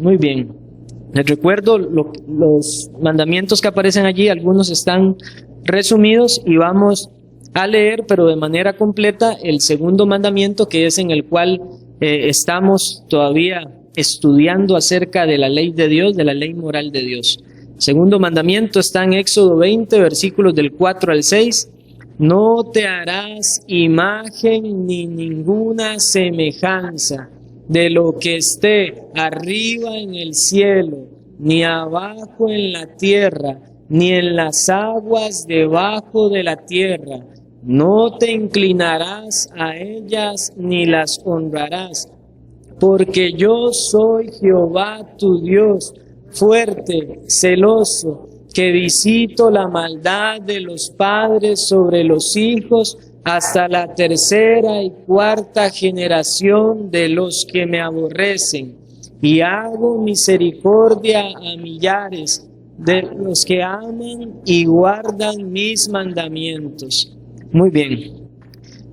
Muy bien. Les recuerdo los mandamientos que aparecen allí, algunos están resumidos y vamos a leer, pero de manera completa, el segundo mandamiento, que es en el cual estamos todavía estudiando acerca de la ley de Dios, de la ley moral de Dios. Segundo mandamiento está en Éxodo 20, versículos del 4 al 6. No te harás imagen ni ninguna semejanza de lo que esté arriba en el cielo, ni abajo en la tierra, ni en las aguas debajo de la tierra. No te inclinarás a ellas ni las honrarás, porque yo soy Jehová tu Dios, fuerte, celoso, que visito la maldad de los padres sobre los hijos hasta la tercera y cuarta generación de los que me aborrecen, y hago misericordia a millares de los que aman y guardan mis mandamientos. Muy bien.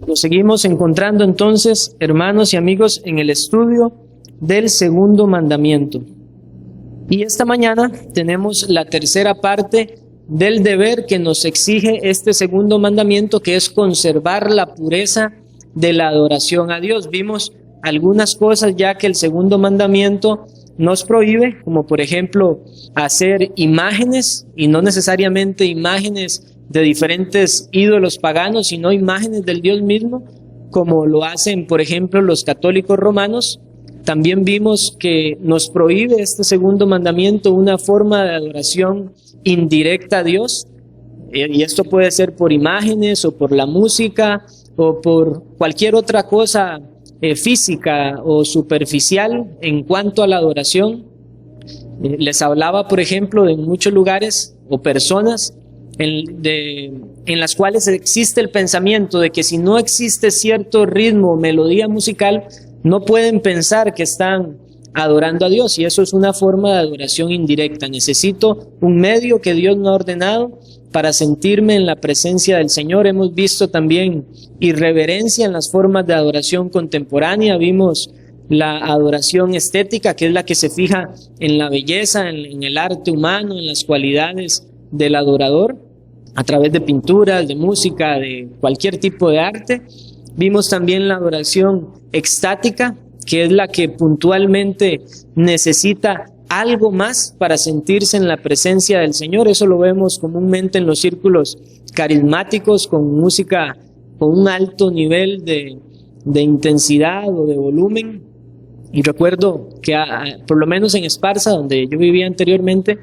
Nos seguimos encontrando entonces, hermanos y amigos, en el estudio del segundo mandamiento. Y esta mañana tenemos la tercera parte del deber que nos exige este segundo mandamiento, que es conservar la pureza de la adoración a Dios. Vimos algunas cosas ya que el segundo mandamiento nos prohíbe, como por ejemplo hacer imágenes, y no necesariamente imágenes de diferentes ídolos paganos, sino imágenes del Dios mismo, como lo hacen por ejemplo los católicos romanos. También vimos que nos prohíbe este segundo mandamiento una forma de adoración indirecta a Dios, y esto puede ser por imágenes o por la música o por cualquier otra cosa física o superficial en cuanto a la adoración. Les hablaba, por ejemplo, de muchos lugares o personas en las cuales existe el pensamiento de que si no existe cierto ritmo o melodía musical, no pueden pensar que están adorando a Dios, y eso es una forma de adoración indirecta. Necesito un medio que Dios no ha ordenado para sentirme en la presencia del Señor. Hemos visto también irreverencia en las formas de adoración contemporánea. Vimos la adoración estética, que es la que se fija en la belleza, en el arte humano, en las cualidades del adorador, a través de pinturas, de música, de cualquier tipo de arte. Vimos también la adoración extática, que es la que puntualmente necesita algo más para sentirse en la presencia del Señor. Eso lo vemos comúnmente en los círculos carismáticos, con música con un alto nivel de intensidad o de volumen. Y recuerdo que por lo menos en Esparza, donde yo vivía anteriormente,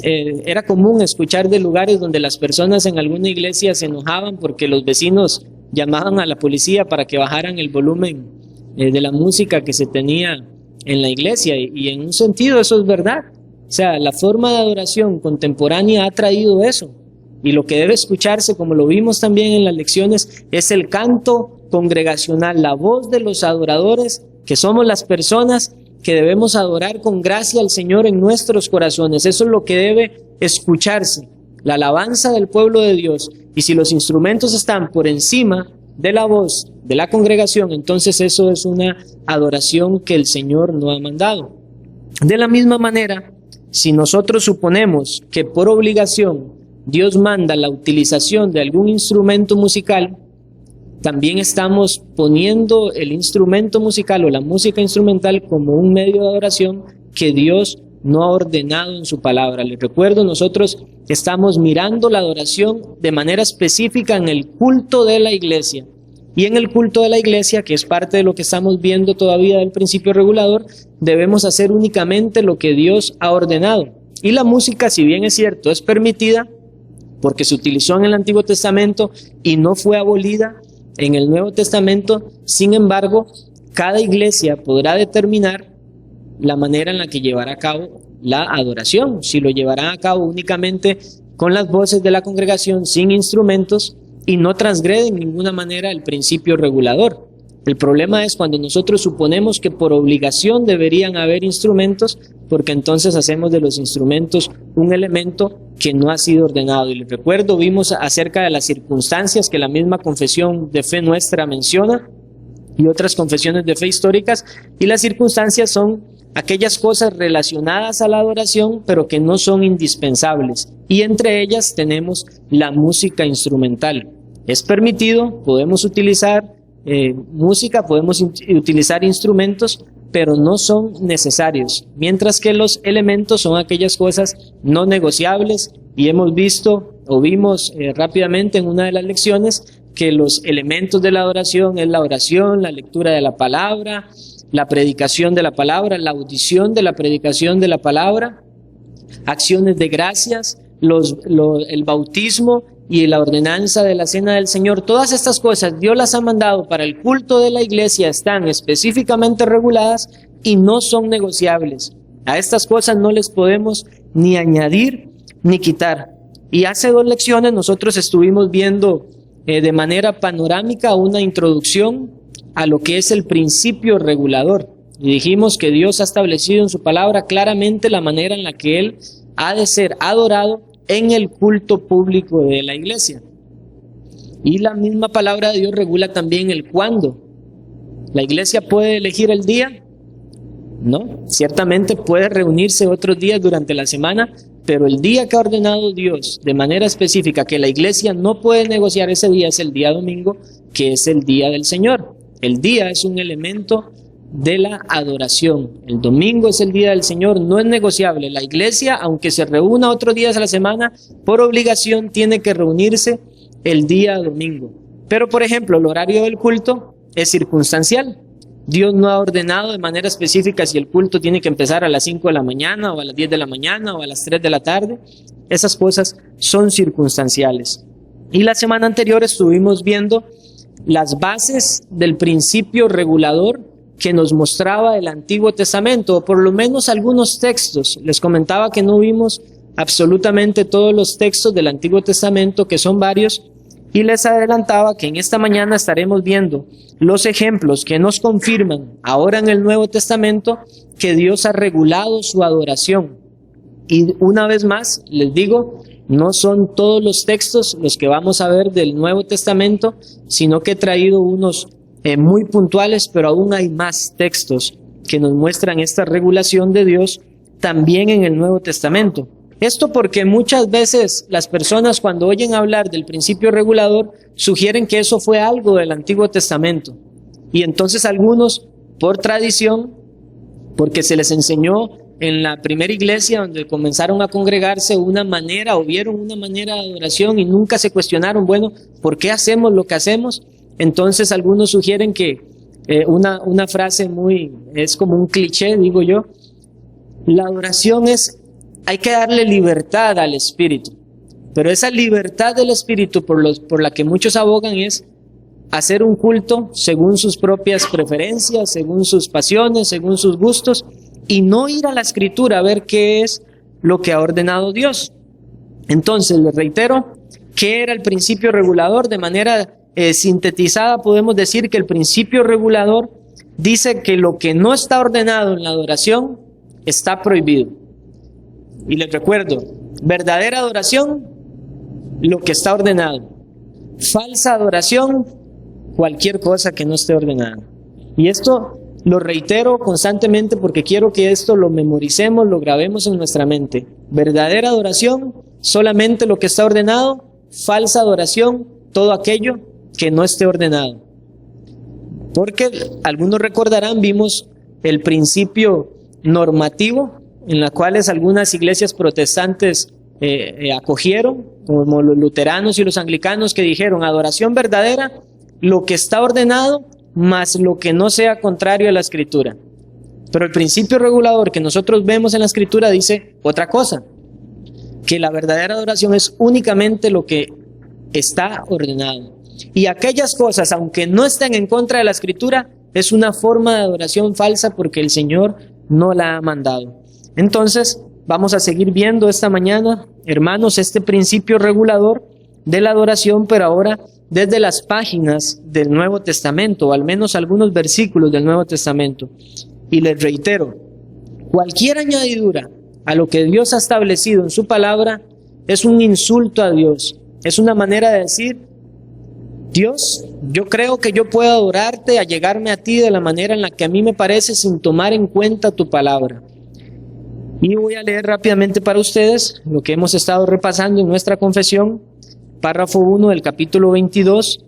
era común escuchar de lugares donde las personas en alguna iglesia se enojaban porque los vecinos llamaban a la policía para que bajaran el volumen de la música que se tenía en la iglesia, y en un sentido eso es verdad. O sea, la forma de adoración contemporánea ha traído eso, y lo que debe escucharse, como lo vimos también en las lecciones, es el canto congregacional, la voz de los adoradores, que somos las personas que debemos adorar con gracia al Señor en nuestros corazones. Eso es lo que debe escucharse, la alabanza del pueblo de Dios. Y si los instrumentos están por encima de la voz de la congregación, entonces eso es una adoración que el Señor no ha mandado. De la misma manera, si nosotros suponemos que por obligación Dios manda la utilización de algún instrumento musical, también estamos poniendo el instrumento musical o la música instrumental como un medio de adoración que Dios no ha ordenado en su palabra. Les recuerdo, nosotros estamos mirando la adoración de manera específica en el culto de la iglesia. Y en el culto de la iglesia, que es parte de lo que estamos viendo todavía del principio regulador, debemos hacer únicamente lo que Dios ha ordenado. Y la música, si bien es cierto, es permitida, porque se utilizó en el Antiguo Testamento y no fue abolida en el Nuevo Testamento, sin embargo, cada iglesia podrá determinar la manera en la que llevará a cabo la adoración. Si lo llevará a cabo únicamente con las voces de la congregación, sin instrumentos, y no transgrede en ninguna manera el principio regulador. El problema es cuando nosotros suponemos que por obligación deberían haber instrumentos, porque entonces hacemos de los instrumentos un elemento que no ha sido ordenado. Y les recuerdo, vimos acerca de las circunstancias que la misma confesión de fe nuestra menciona y otras confesiones de fe históricas, y las circunstancias son aquellas cosas relacionadas a la adoración, pero que no son indispensables. Y entre ellas tenemos la música instrumental. Es permitido, podemos utilizar música, podemos utilizar instrumentos, pero no son necesarios. Mientras que los elementos son aquellas cosas no negociables, y hemos visto o vimos rápidamente en una de las lecciones que los elementos de la adoración es la oración, la lectura de la palabra, la predicación de la palabra, la audición de la predicación de la palabra, acciones de gracias, el bautismo y la ordenanza de la cena del Señor. Todas estas cosas Dios las ha mandado para el culto de la iglesia, están específicamente reguladas y no son negociables. A estas cosas no les podemos ni añadir ni quitar. Y hace 2 lecciones nosotros estuvimos viendo de manera panorámica una introducción a lo que es el principio regulador. Y dijimos que Dios ha establecido en su palabra claramente la manera en la que Él ha de ser adorado en el culto público de la iglesia. Y la misma palabra de Dios regula también el cuándo. ¿La iglesia puede elegir el día? No, ciertamente puede reunirse otros días durante la semana, pero el día que ha ordenado Dios de manera específica que la iglesia no puede negociar ese día es el día domingo, que es el día del Señor. El día es un elemento de la adoración. El domingo es el día del Señor, no es negociable. La iglesia, aunque se reúna otros días a la semana, por obligación tiene que reunirse el día domingo. Pero, por ejemplo, el horario del culto es circunstancial. Dios no ha ordenado de manera específica si el culto tiene que empezar a las 5 de la mañana o a las 10 de la mañana o a las 3 de la tarde. Esas cosas son circunstanciales. Y la semana anterior estuvimos viendo las bases del principio regulador que nos mostraba el Antiguo Testamento, o por lo menos algunos textos. Les comentaba que no vimos absolutamente todos los textos del Antiguo Testamento, que son varios, y les adelantaba que en esta mañana estaremos viendo los ejemplos que nos confirman ahora en el Nuevo Testamento que Dios ha regulado su adoración. Y una vez más, les digo, no son todos los textos los que vamos a ver del Nuevo Testamento, sino que he traído unos muy puntuales, pero aún hay más textos que nos muestran esta regulación de Dios también en el Nuevo Testamento. Esto porque muchas veces las personas cuando oyen hablar del principio regulador sugieren que eso fue algo del Antiguo Testamento. Y entonces algunos, por tradición, porque se les enseñó en la primera iglesia donde comenzaron a congregarse una manera o vieron una manera de adoración y nunca se cuestionaron, bueno, ¿por qué hacemos lo que hacemos? Entonces algunos sugieren que una frase es como un cliché, digo yo, la adoración hay que darle libertad al espíritu, pero esa libertad del espíritu por la que muchos abogan es hacer un culto según sus propias preferencias, según sus pasiones, según sus gustos, y no ir a la Escritura a ver qué es lo que ha ordenado Dios. Entonces, les reitero, ¿qué era el principio regulador? De manera sintetizada podemos decir que el principio regulador dice que lo que no está ordenado en la adoración está prohibido. Y les recuerdo, verdadera adoración, lo que está ordenado. Falsa adoración, cualquier cosa que no esté ordenada. Y esto lo reitero constantemente porque quiero que esto lo memoricemos, lo grabemos en nuestra mente. Verdadera adoración, solamente lo que está ordenado. Falsa adoración, todo aquello que no esté ordenado. Porque algunos recordarán, vimos el principio normativo en la cuales algunas iglesias protestantes acogieron, como los luteranos y los anglicanos, que dijeron adoración verdadera, lo que está ordenado, más lo que no sea contrario a la Escritura. Pero el principio regulador que nosotros vemos en la Escritura dice otra cosa, que la verdadera adoración es únicamente lo que está ordenado. Y aquellas cosas, aunque no estén en contra de la Escritura, es una forma de adoración falsa porque el Señor no la ha mandado. Entonces, vamos a seguir viendo esta mañana, hermanos, este principio regulador de la adoración, pero ahora desde las páginas del Nuevo Testamento, o al menos algunos versículos del Nuevo Testamento. Y les reitero, cualquier añadidura a lo que Dios ha establecido en su palabra es un insulto a Dios. Es una manera de decir, Dios, yo creo que yo puedo adorarte, allegarme a ti de la manera en la que a mí me parece sin tomar en cuenta tu palabra. Y voy a leer rápidamente para ustedes lo que hemos estado repasando en nuestra confesión, párrafo 1 del capítulo 22.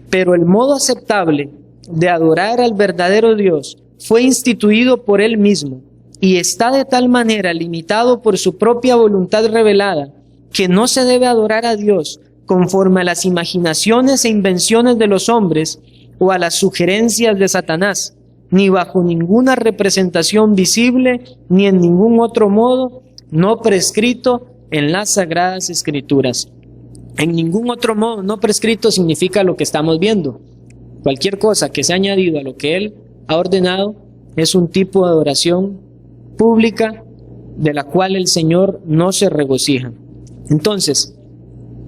Pero el modo aceptable de adorar al verdadero Dios fue instituido por Él mismo y está de tal manera limitado por su propia voluntad revelada que no se debe adorar a Dios conforme a las imaginaciones e invenciones de los hombres o a las sugerencias de Satanás, ni bajo ninguna representación visible, ni en ningún otro modo no prescrito en las Sagradas Escrituras. En ningún otro modo no prescrito significa lo que estamos viendo. Cualquier cosa que sea añadido a lo que Él ha ordenado es un tipo de adoración pública de la cual el Señor no se regocija. Entonces,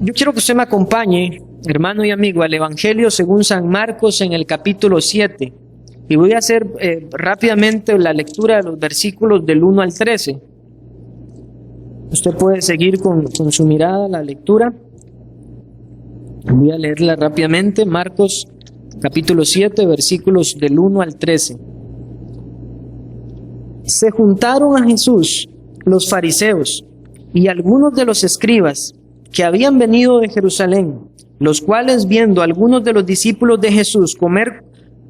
yo quiero que usted me acompañe, hermano y amigo, al Evangelio según San Marcos en el capítulo 7. Y voy a hacer rápidamente la lectura de los versículos del 1 al 13. Usted puede seguir con su mirada la lectura. Voy a leerla rápidamente. Marcos capítulo 7, versículos del 1 al 13. Se juntaron a Jesús los fariseos y algunos de los escribas que habían venido de Jerusalén, los cuales, viendo a algunos de los discípulos de Jesús comer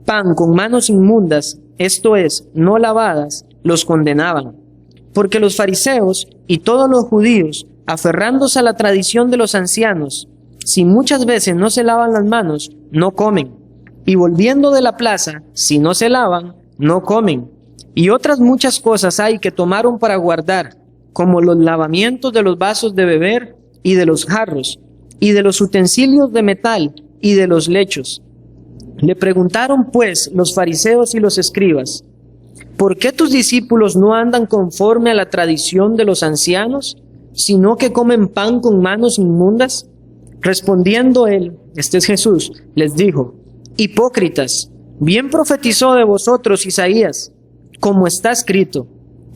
pan con manos inmundas, esto es, no lavadas, los condenaban. Porque los fariseos y todos los judíos, aferrándose a la tradición de los ancianos, si muchas veces no se lavan las manos, no comen. Y volviendo de la plaza, si no se lavan, no comen. Y otras muchas cosas hay que tomaron para guardar, como los lavamientos de los vasos de beber y de los jarros, y de los utensilios de metal y de los lechos. Le preguntaron pues los fariseos y los escribas: ¿por qué tus discípulos no andan conforme a la tradición de los ancianos, sino que comen pan con manos inmundas? Respondiendo él, este es Jesús, les dijo: hipócritas, bien profetizó de vosotros Isaías, como está escrito: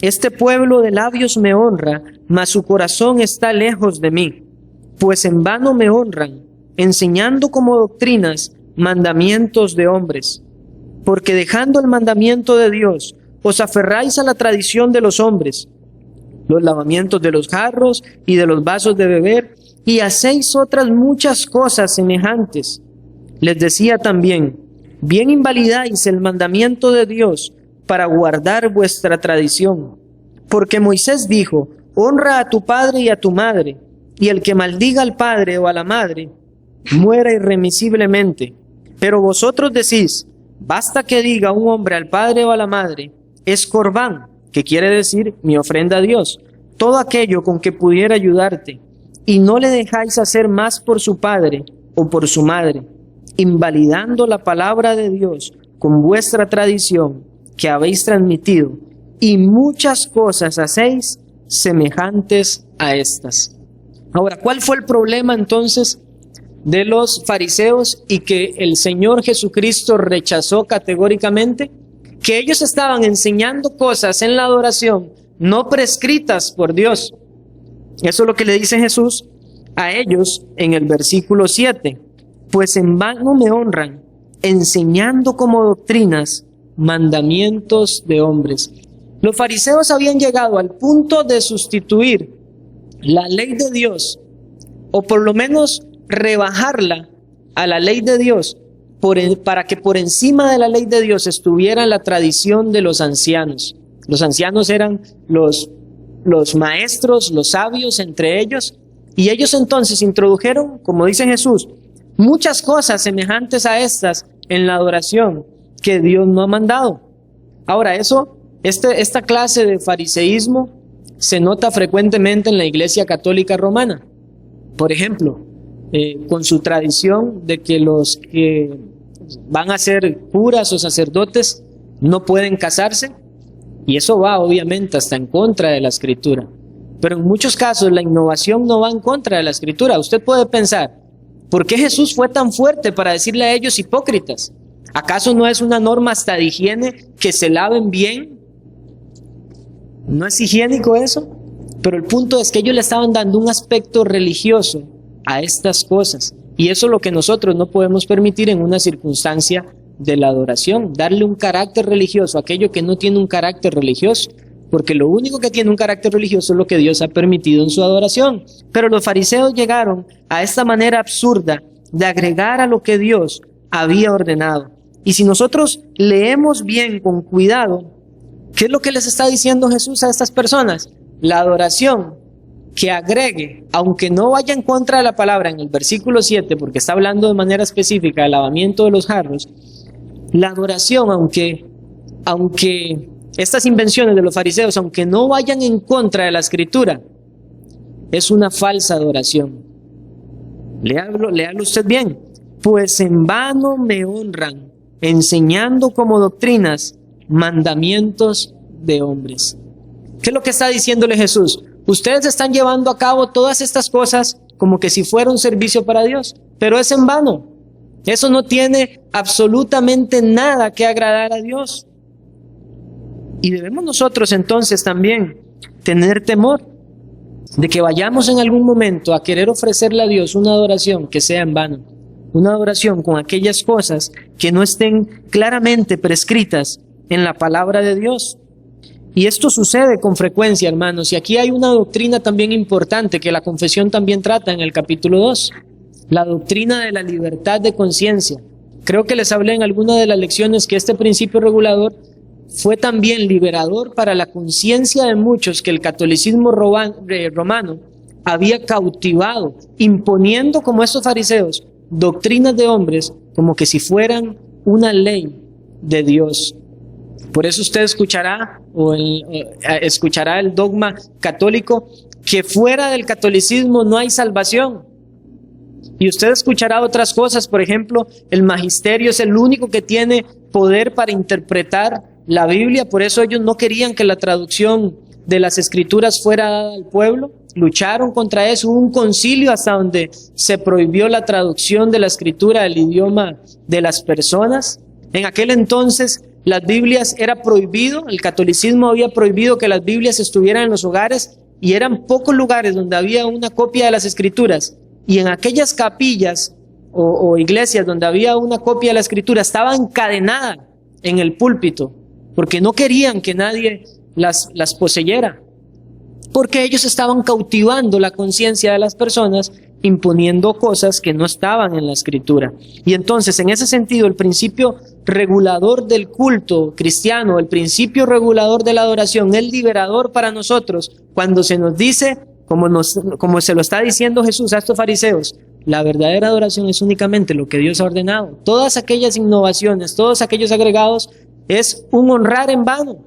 este pueblo de labios me honra, mas su corazón está lejos de mí. Pues en vano me honran, enseñando como doctrinas mandamientos de hombres. Porque dejando el mandamiento de Dios, os aferráis a la tradición de los hombres, los lavamientos de los jarros y de los vasos de beber, y hacéis otras muchas cosas semejantes. Les decía también: bien invalidáis el mandamiento de Dios para guardar vuestra tradición. Porque Moisés dijo: honra a tu padre y a tu madre, y el que maldiga al padre o a la madre, muera irremisiblemente. Pero vosotros decís: basta que diga un hombre al padre o a la madre, es corbán, que quiere decir mi ofrenda a Dios, todo aquello con que pudiera ayudarte, y no le dejáis hacer más por su padre o por su madre, invalidando la palabra de Dios con vuestra tradición que habéis transmitido, y muchas cosas hacéis semejantes a estas. Ahora, ¿cuál fue el problema entonces de los fariseos y que el Señor Jesucristo rechazó categóricamente? Que ellos estaban enseñando cosas en la adoración no prescritas por Dios. Eso es lo que le dice Jesús a ellos en el versículo 7. Pues en vano me honran, enseñando como doctrinas mandamientos de hombres. Los fariseos habían llegado al punto de sustituir la ley de Dios, o por lo menos rebajarla a la ley de Dios, para que por encima de la ley de Dios estuviera la tradición de los ancianos. Los ancianos eran los maestros, los sabios entre ellos, y ellos entonces introdujeron, como dice Jesús, muchas cosas semejantes a estas en la adoración que Dios no ha mandado. Ahora, esta clase de fariseísmo se nota frecuentemente en la Iglesia Católica Romana. Por ejemplo, con su tradición de que los que van a ser curas o sacerdotes no pueden casarse, y eso va obviamente hasta en contra de la Escritura. Pero en muchos casos la innovación no va en contra de la Escritura. Usted puede pensar: ¿por qué Jesús fue tan fuerte para decirle a ellos hipócritas? ¿Acaso no es una norma hasta de higiene que se laven bien? ¿No es higiénico eso? Pero el punto es que ellos le estaban dando un aspecto religioso a estas cosas. Y eso es lo que nosotros no podemos permitir en una circunstancia de la adoración, darle un carácter religioso a aquello que no tiene un carácter religioso, porque lo único que tiene un carácter religioso es lo que Dios ha permitido en su adoración. Pero los fariseos llegaron a esta manera absurda de agregar a lo que Dios había ordenado. Y si nosotros leemos bien, con cuidado, ¿qué es lo que les está diciendo Jesús a estas personas? La adoración que agregue, aunque no vaya en contra de la palabra en el versículo 7, porque está hablando de manera específica del lavamiento de los jarros, la adoración, aunque estas invenciones de los fariseos, aunque no vayan en contra de la Escritura, es una falsa adoración. Léalo usted bien. Pues en vano me honran, enseñando como doctrinas mandamientos de hombres. ¿Qué es lo que está diciéndole Jesús? Ustedes están llevando a cabo todas estas cosas como que si fuera un servicio para Dios, pero es en vano. Eso no tiene absolutamente nada que agradar a Dios. Y debemos nosotros entonces también tener temor de que vayamos en algún momento a querer ofrecerle a Dios una adoración que sea en vano, una adoración con aquellas cosas que no estén claramente prescritas en la palabra de Dios. Y esto sucede con frecuencia, hermanos, y aquí hay una doctrina también importante que la confesión también trata en el capítulo 2, la doctrina de la libertad de conciencia. Creo que les hablé en alguna de las lecciones que este principio regulador fue también liberador para la conciencia de muchos que el catolicismo romano había cautivado, imponiendo como estos fariseos doctrinas de hombres como que si fueran una ley de Dios. Por eso usted escuchará el dogma católico que fuera del catolicismo no hay salvación. Y usted escuchará otras cosas, por ejemplo, el magisterio es el único que tiene poder para interpretar la Biblia, por eso ellos no querían que la traducción de las Escrituras fuera dada al pueblo, lucharon contra eso, hubo un concilio hasta donde se prohibió la traducción de la Escritura al idioma de las personas. En aquel entonces las Biblias era prohibido, el catolicismo había prohibido que las Biblias estuvieran en los hogares y eran pocos lugares donde había una copia de las Escrituras. Y en aquellas capillas o iglesias donde había una copia de la Escritura estaba encadenada en el púlpito porque no querían que nadie las poseyera, porque ellos estaban cautivando la conciencia de las personas imponiendo cosas que no estaban en la Escritura. Y entonces, en ese sentido, el principio regulador del culto cristiano, el principio regulador de la adoración, es liberador para nosotros cuando se nos dice, como se lo está diciendo Jesús a estos fariseos, la verdadera adoración es únicamente lo que Dios ha ordenado. Todas aquellas innovaciones, todos aquellos agregados, es un honrar en vano.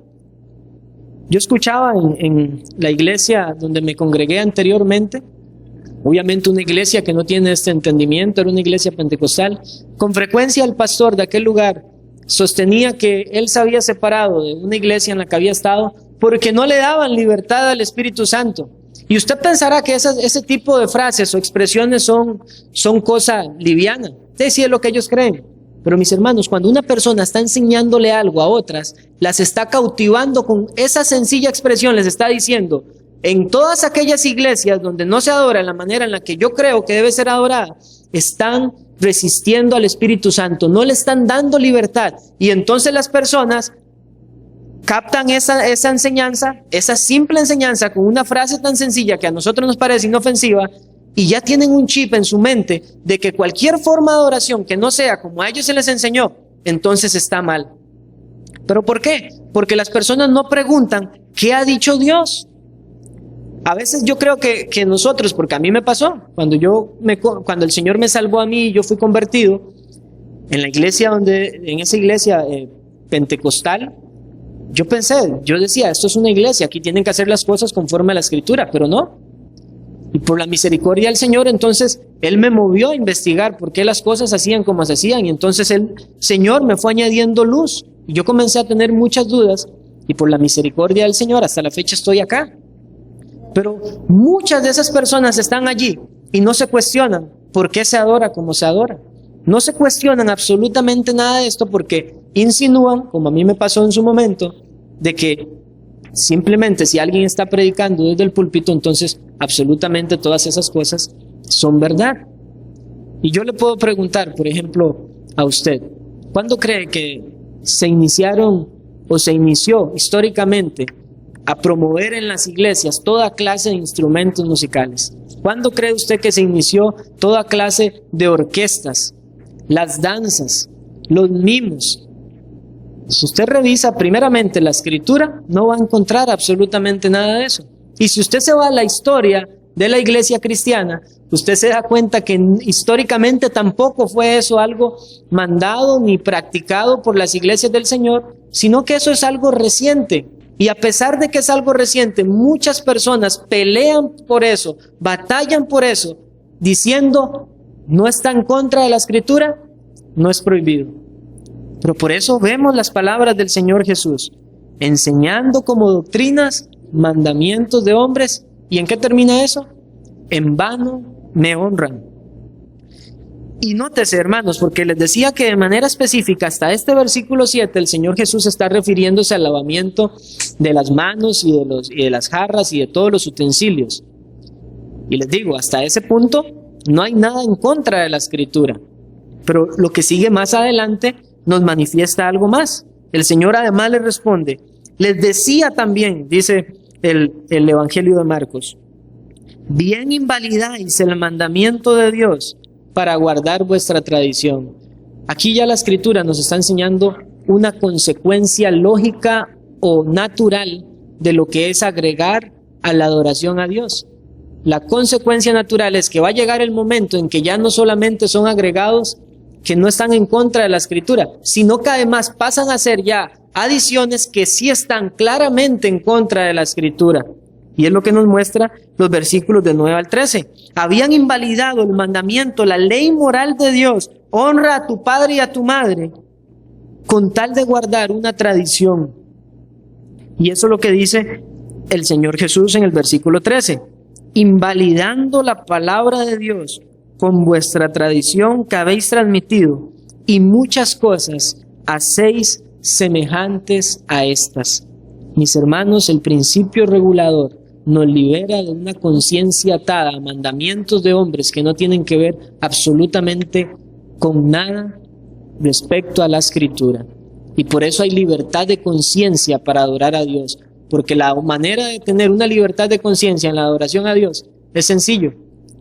Yo escuchaba en la iglesia donde me congregué anteriormente, obviamente una iglesia que no tiene este entendimiento, era una iglesia pentecostal. Con frecuencia el pastor de aquel lugar sostenía que él se había separado de una iglesia en la que había estado porque no le daban libertad al Espíritu Santo. Y usted pensará que ese tipo de frases o expresiones son cosa liviana. Sí, es lo que ellos creen. Pero mis hermanos, cuando una persona está enseñándole algo a otras, las está cautivando con esa sencilla expresión, les está diciendo, en todas aquellas iglesias donde no se adora en la manera en la que yo creo que debe ser adorada, están resistiendo al Espíritu Santo, no le están dando libertad. Y entonces las personas captan esa enseñanza, esa simple enseñanza con una frase tan sencilla que a nosotros nos parece inofensiva, y ya tienen un chip en su mente de que cualquier forma de adoración que no sea como a ellos se les enseñó, entonces está mal. ¿Pero por qué? Porque las personas no preguntan, ¿qué ha dicho Dios? A veces yo creo que nosotros, porque a mí me pasó, cuando el Señor me salvó a mí y yo fui convertido, en esa iglesia pentecostal, yo decía, esto es una iglesia, aquí tienen que hacer las cosas conforme a la Escritura, pero no. Y por la misericordia del Señor, entonces, Él me movió a investigar por qué las cosas hacían como se hacían. Y entonces el Señor me fue añadiendo luz. Y yo comencé a tener muchas dudas. Y por la misericordia del Señor, hasta la fecha estoy acá. Pero muchas de esas personas están allí y no se cuestionan por qué se adora como se adora. No se cuestionan absolutamente nada de esto porque insinúan, como a mí me pasó en su momento, de que simplemente si alguien está predicando desde el púlpito, entonces absolutamente todas esas cosas son verdad. Y yo le puedo preguntar, por ejemplo, a usted, ¿cuándo cree que se iniciaron o se inició históricamente a promover en las iglesias toda clase de instrumentos musicales? ¿Cuándo cree usted que se inició toda clase de orquestas, las danzas, los mimos? Si usted revisa primeramente la escritura, no va a encontrar absolutamente nada de eso. Y si usted se va a la historia de la iglesia cristiana, usted se da cuenta que históricamente tampoco fue eso algo mandado ni practicado por las iglesias del Señor, sino que eso es algo reciente. Y a pesar de que es algo reciente, muchas personas pelean por eso, batallan por eso, diciendo, no está en contra de la escritura, no es prohibido. Pero por eso vemos las palabras del Señor Jesús, enseñando como doctrinas, mandamientos de hombres. ¿Y en qué termina eso? En vano me honran. Y nótese, hermanos, porque les decía que de manera específica hasta este versículo 7 el Señor Jesús está refiriéndose al lavamiento de las manos y de las jarras y de todos los utensilios. Y les digo, hasta ese punto no hay nada en contra de la escritura. Pero lo que sigue más adelante nos manifiesta algo más. El Señor además les responde, les decía también, dice el Evangelio de Marcos, bien invalidáis el mandamiento de Dios para guardar vuestra tradición. Aquí ya la escritura nos está enseñando una consecuencia lógica o natural de lo que es agregar a la adoración a Dios. La consecuencia natural es que va a llegar el momento en que ya no solamente son agregados que no están en contra de la escritura, sino que además pasan a ser ya adiciones que sí están claramente en contra de la escritura. Y es lo que nos muestra los versículos del 9 al 13. Habían invalidado el mandamiento, la ley moral de Dios, honra a tu padre y a tu madre, con tal de guardar una tradición. Y eso es lo que dice el Señor Jesús en el versículo 13. Invalidando la palabra de Dios con vuestra tradición que habéis transmitido, y muchas cosas hacéis semejantes a estas. Mis hermanos, el principio regulador nos libera de una conciencia atada a mandamientos de hombres que no tienen que ver absolutamente con nada respecto a la escritura. Y por eso hay libertad de conciencia para adorar a Dios, porque la manera de tener una libertad de conciencia en la adoración a Dios es sencillo,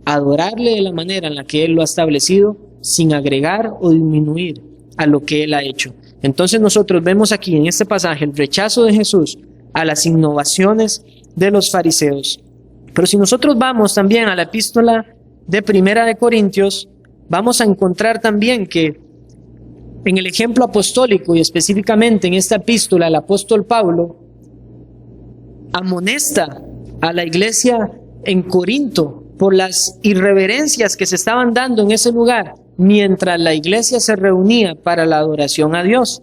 adorarle de la manera en la que Él lo ha establecido, sin agregar o disminuir a lo que Él ha hecho. Entonces nosotros vemos aquí en este pasaje el rechazo de Jesús a las innovaciones de los fariseos. Pero si nosotros vamos también a la epístola de Primera de Corintios, vamos a encontrar también que en el ejemplo apostólico y específicamente en esta epístola el apóstol Pablo amonesta a la iglesia en Corinto por las irreverencias que se estaban dando en ese lugar mientras la iglesia se reunía para la adoración a Dios.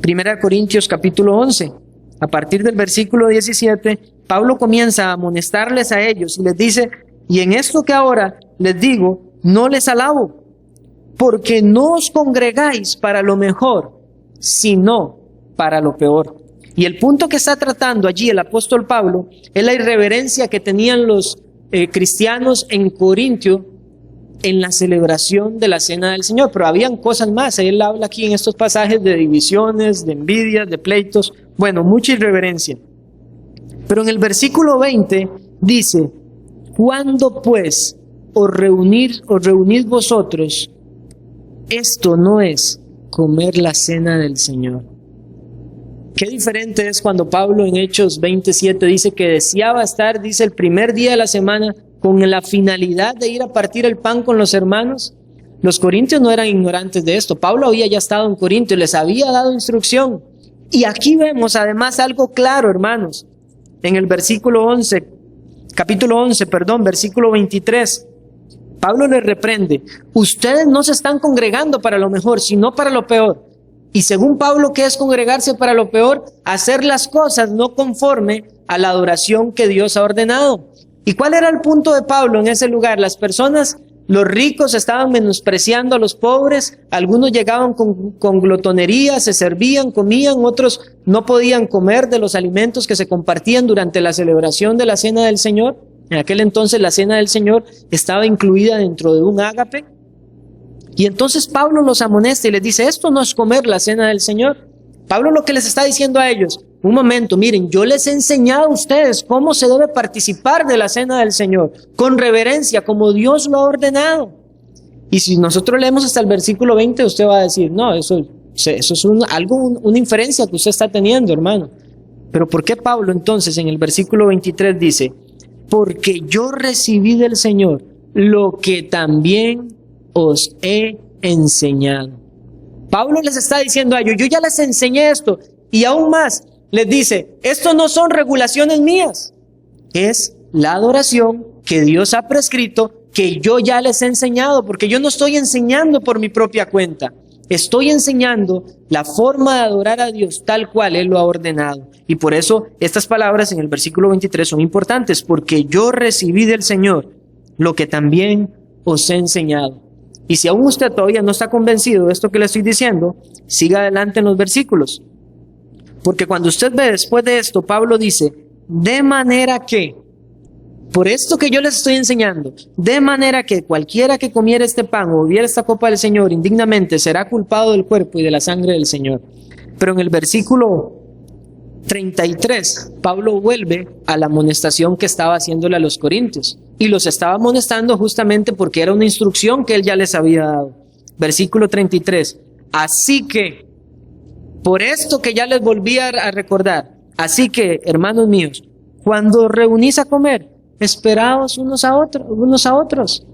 Primera de Corintios capítulo 11. A partir del versículo 17, Pablo comienza a amonestarles a ellos y les dice, y en esto que ahora les digo, no les alabo, porque no os congregáis para lo mejor, sino para lo peor. Y el punto que está tratando allí el apóstol Pablo es la irreverencia que tenían los cristianos en Corintio en la celebración de la Cena del Señor. Pero habían cosas más. Él habla aquí en estos pasajes de divisiones, de envidias, de pleitos. Bueno, mucha irreverencia. Pero en el versículo 20 dice, ¿cuándo pues os reunís vosotros? Esto no es comer la cena del Señor. Qué diferente es cuando Pablo en Hechos 27 dice que deseaba estar, dice, el primer día de la semana con la finalidad de ir a partir el pan con los hermanos. Los corintios no eran ignorantes de esto. Pablo había ya estado en Corinto y les había dado instrucción. Y aquí vemos además algo claro, hermanos. En el versículo 11, versículo 23, Pablo les reprende. Ustedes no se están congregando para lo mejor, sino para lo peor. Y según Pablo, ¿qué es congregarse para lo peor? Hacer las cosas no conforme a la adoración que Dios ha ordenado. ¿Y cuál era el punto de Pablo en ese lugar? Las personas, los ricos estaban menospreciando a los pobres, algunos llegaban con glotonería, se servían, comían, otros no podían comer de los alimentos que se compartían durante la celebración de la Cena del Señor. En aquel entonces la cena del Señor estaba incluida dentro de un ágape. Y entonces Pablo los amonesta y les dice, esto no es comer la cena del Señor. Pablo lo que les está diciendo a ellos, un momento, miren, yo les he enseñado a ustedes cómo se debe participar de la cena del Señor, con reverencia, como Dios lo ha ordenado. Y si nosotros leemos hasta el versículo 20, usted va a decir, no, eso es una inferencia que usted está teniendo, hermano. Pero ¿por qué Pablo entonces en el versículo 23 dice, porque yo recibí del Señor lo que también os he enseñado? Pablo les está diciendo a ellos, yo ya les enseñé esto, y aún más les dice, esto no son regulaciones mías, es la adoración que Dios ha prescrito, que yo ya les he enseñado, porque yo no estoy enseñando por mi propia cuenta, estoy enseñando la forma de adorar a Dios tal cual Él lo ha ordenado. Y por eso estas palabras en el versículo 23 son importantes, porque yo recibí del Señor lo que también os he enseñado. Y si aún usted todavía no está convencido de esto que le estoy diciendo, siga adelante en los versículos. Porque cuando usted ve después de esto, Pablo dice, de manera que, por esto que yo les estoy enseñando, de manera que cualquiera que comiera este pan o bebiera esta copa del Señor indignamente será culpado del cuerpo y de la sangre del Señor. Pero en el versículo 33, Pablo vuelve a la amonestación que estaba haciéndole a los corintios. Y los estaba amonestando justamente porque era una instrucción que él ya les había dado. Versículo 33. Así que, por esto que ya les volví a recordar, así que, hermanos míos, cuando os reunís a comer, esperaos unos a otros.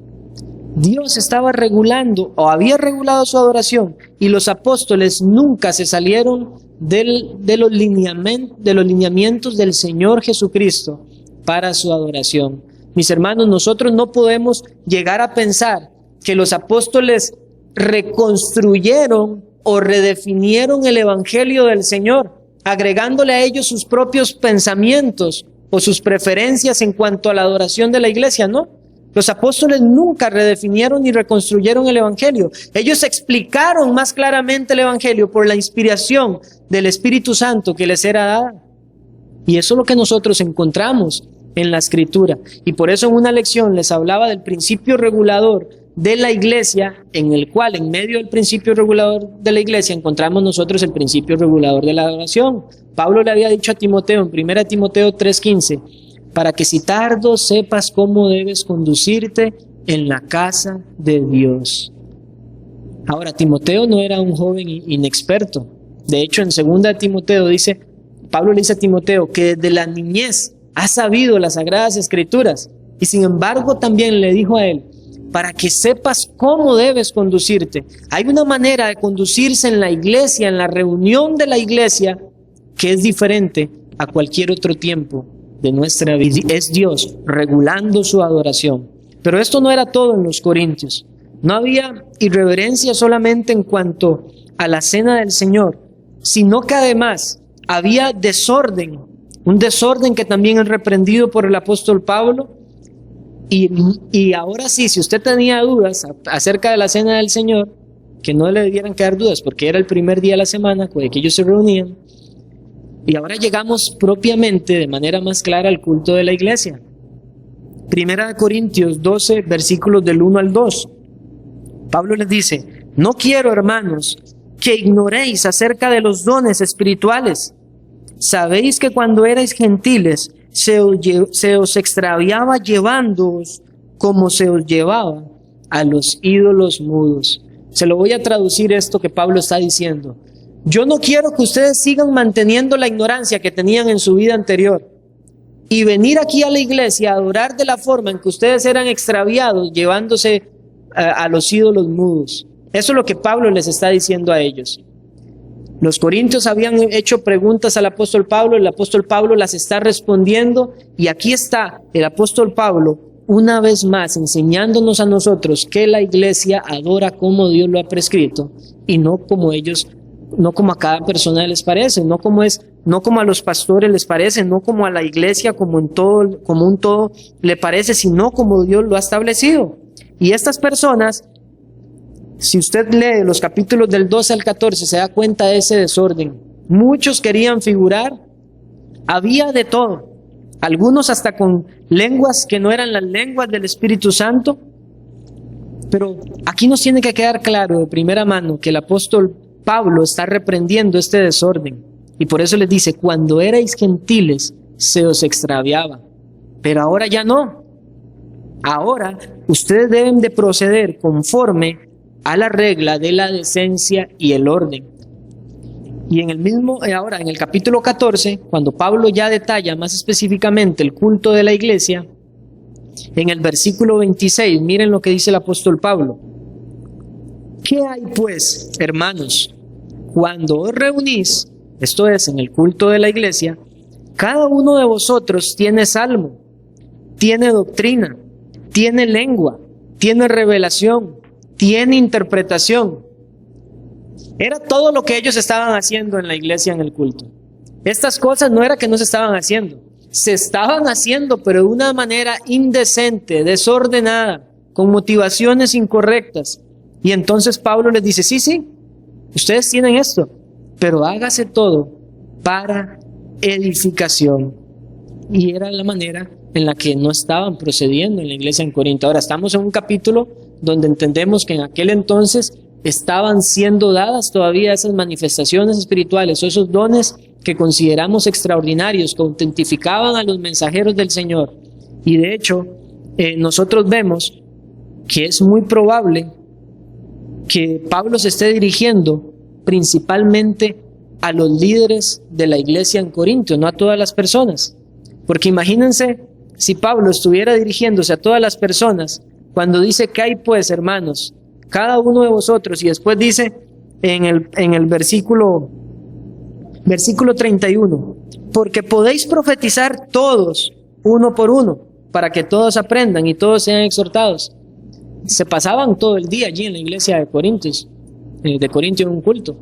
Dios estaba regulando o había regulado su adoración y los apóstoles nunca se salieron de los lineamientos del Señor Jesucristo para su adoración. Mis hermanos, nosotros no podemos llegar a pensar que los apóstoles reconstruyeron o redefinieron el evangelio del Señor, agregándole a ellos sus propios pensamientos o sus preferencias en cuanto a la adoración de la iglesia, ¿no? Los apóstoles nunca redefinieron ni reconstruyeron el evangelio. Ellos explicaron más claramente el evangelio por la inspiración del Espíritu Santo que les era dada. Y eso es lo que nosotros encontramos en la Escritura. Y por eso en una lección les hablaba del principio regulador de la iglesia, en el cual en medio del principio regulador de la iglesia encontramos nosotros el principio regulador de la adoración. Pablo le había dicho a Timoteo en 1 Timoteo 3:15, para que si tardo sepas cómo debes conducirte en la casa de Dios. Ahora, Timoteo no era un joven inexperto. De hecho, en 2 Timoteo dice, Pablo le dice a Timoteo que desde la niñez ha sabido las Sagradas Escrituras, y sin embargo también le dijo a él, para que sepas cómo debes conducirte. Hay una manera de conducirse en la iglesia, en la reunión de la iglesia, que es diferente a cualquier otro tiempo de nuestra vida. Es Dios regulando su adoración. Pero esto no era todo en los corintios. No había irreverencia solamente en cuanto a la cena del Señor, sino que además había desorden. Un desorden que también es reprendido por el apóstol Pablo. Y ahora sí, si usted tenía dudas acerca de la cena del Señor, que no le debieran quedar dudas, porque era el primer día de la semana que ellos se reunían. Y ahora llegamos propiamente, de manera más clara, al culto de la iglesia. 1 Corintios 12, versículos del 1 al 2. Pablo les dice, no quiero, hermanos, que ignoréis acerca de los dones espirituales. Sabéis que cuando erais gentiles, se os extraviaba llevándoos como se os llevaba a los ídolos mudos. Se lo voy a traducir esto que Pablo está diciendo. Yo no quiero que ustedes sigan manteniendo la ignorancia que tenían en su vida anterior y venir aquí a la iglesia a adorar de la forma en que ustedes eran extraviados llevándose a los ídolos mudos. Eso es lo que Pablo les está diciendo a ellos. Los corintios habían hecho preguntas al apóstol Pablo, el apóstol Pablo las está respondiendo y aquí está el apóstol Pablo una vez más enseñándonos a nosotros que la iglesia adora como Dios lo ha prescrito y no como ellos, no como a cada persona les parece, no como a los pastores les parece, no como a la iglesia como un todo le parece, sino como Dios lo ha establecido. Y estas personas, si usted lee los capítulos del 12 al 14, se da cuenta de ese desorden. Muchos querían figurar, había de todo. algunos hasta con lenguas que no eran las lenguas del Espíritu Santo. Pero aquí nos tiene que quedar claro de primera mano que el apóstol Pablo está reprendiendo este desorden. Y por eso les dice, cuando erais gentiles se os extraviaba, pero ahora ya no. Ahora ustedes deben de proceder conforme a la regla de la decencia y el orden. Y ahora en el capítulo 14, cuando Pablo ya detalla más específicamente el culto de la iglesia, en el versículo 26, miren lo que dice el apóstol Pablo. ¿Qué hay pues, hermanos? Cuando os reunís, esto es, en el culto de la iglesia, cada uno de vosotros tiene salmo, tiene doctrina, tiene lengua, tiene revelación, tiene interpretación. Era todo lo que ellos estaban haciendo en la iglesia en el culto. Estas cosas no era que no se estaban haciendo. Se estaban haciendo, pero de una manera indecente, desordenada, con motivaciones incorrectas. Y entonces Pablo les dice, sí, ustedes tienen esto, pero hágase todo para edificación. Y era la manera en la que no estaban procediendo en la iglesia en Corinto. Ahora estamos en un capítulo donde entendemos que en aquel entonces estaban siendo dadas todavía esas manifestaciones espirituales o esos dones que consideramos extraordinarios, que autentificaban a los mensajeros del Señor. Y de hecho, nosotros vemos que es muy probable que Pablo se esté dirigiendo principalmente a los líderes de la iglesia en Corinto, no a todas las personas. Porque imagínense si Pablo estuviera dirigiéndose a todas las personas, cuando dice que hay pues, hermanos, cada uno de vosotros, y después dice en el versículo 31, porque podéis profetizar todos, uno por uno, para que todos aprendan y todos sean exhortados. Se pasaban todo el día allí en la iglesia de Corinto en un culto,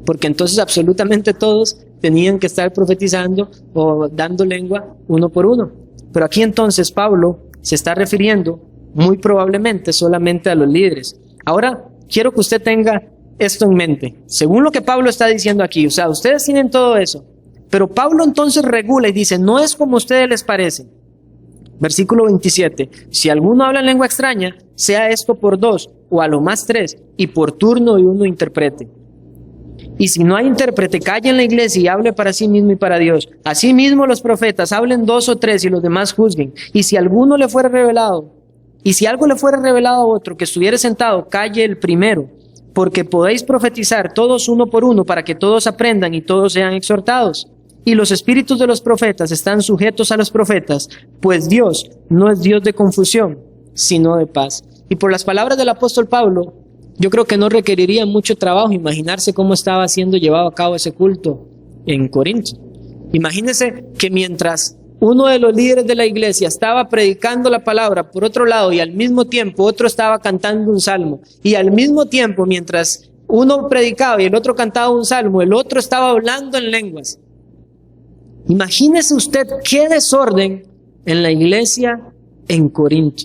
porque entonces absolutamente todos tenían que estar profetizando o dando lengua uno por uno. Pero aquí entonces Pablo se está refiriendo muy probablemente solamente a los líderes. Ahora, quiero que usted tenga esto en mente. Según lo que Pablo está diciendo aquí, o sea, ustedes tienen todo eso, pero Pablo entonces regula y dice, no es como a ustedes les parece. Versículo 27, si alguno habla en lengua extraña, sea esto por 2, o a lo más 3, y por turno y uno interprete. Y si no hay intérprete, calle en la iglesia y hable para sí mismo y para Dios. Asimismo los profetas hablen 2 o 3 y los demás juzguen. Y si alguno le fuera revelado, y si algo le fuera revelado a otro que estuviera sentado, calle el primero, porque podéis profetizar todos uno por uno para que todos aprendan y todos sean exhortados. Y los espíritus de los profetas están sujetos a los profetas, pues Dios no es Dios de confusión, sino de paz. Y por las palabras del apóstol Pablo, yo creo que no requeriría mucho trabajo imaginarse cómo estaba siendo llevado a cabo ese culto en Corinto. Imagínense que mientras uno de los líderes de la iglesia estaba predicando la palabra por otro lado y al mismo tiempo otro estaba cantando un salmo, y al mismo tiempo mientras uno predicaba y el otro cantaba un salmo, el otro estaba hablando en lenguas. Imagínese usted qué desorden en la iglesia en Corinto.